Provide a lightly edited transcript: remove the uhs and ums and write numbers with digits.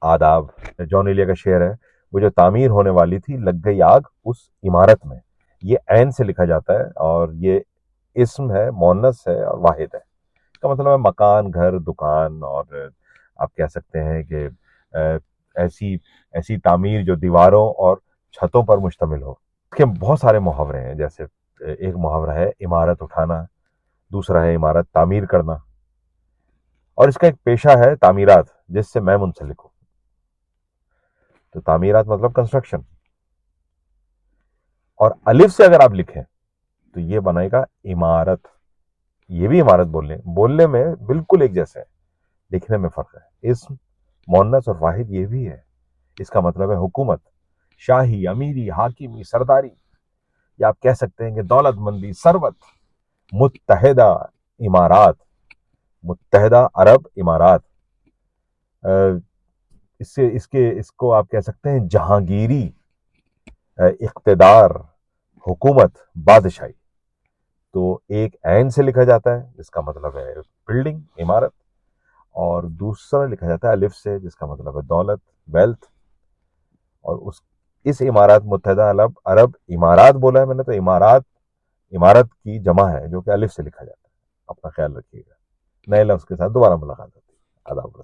آداب. جان ایلیا کا شعر ہے، وہ جو تعمیر ہونے والی تھی لگ گئی آگ اس عمارت میں. یہ عین سے لکھا جاتا ہے اور یہ اسم ہے، مؤنث ہے اور واحد ہے. اس کا مطلب ہے مکان، گھر، دکان، اور آپ کہہ سکتے ہیں کہ ایسی ایسی تعمیر جو دیواروں اور چھتوں پر مشتمل ہو. اس کے بہت سارے محاورے ہیں، جیسے ایک محاورہ ہے عمارت اٹھانا، دوسرا ہے عمارت تعمیر کرنا، اور اس کا ایک پیشہ ہے تعمیرات، جس سے میں منسلک ہوں. تو تعمیرات مطلب کنسٹرکشن. اور الف سے اگر آپ لکھیں تو یہ بنائے گا عمارت. یہ بھی عمارت بولنے میں بالکل ایک جیسے ہے، لکھنے میں فرق ہے. اسم، مؤنث اور واحد یہ بھی ہے. اس کا مطلب ہے حکومت، شاہی، امیری، حاکمی، سرداری، یا آپ کہہ سکتے ہیں کہ دولت مندی، ثروت. متحدہ امارات، متحدہ عرب امارات. اس کو آپ کہہ سکتے ہیں جہانگیری، اقتدار، حکومت، بادشاہی. تو ایک عین سے لکھا جاتا ہے جس کا مطلب ہے بلڈنگ، عمارت، اور دوسرا لکھا جاتا ہے الف سے جس کا مطلب ہے دولت، ویلتھ. اور اس عمارات، متحدہ عرب امارات بولا ہے میں نے، تو عمارت کی جمع ہے جو کہ الف سے لکھا جاتا ہے. اپنا خیال رکھیے گا. نئے لفظ کے ساتھ دوبارہ ملاقات ہوتی ہے. آداب.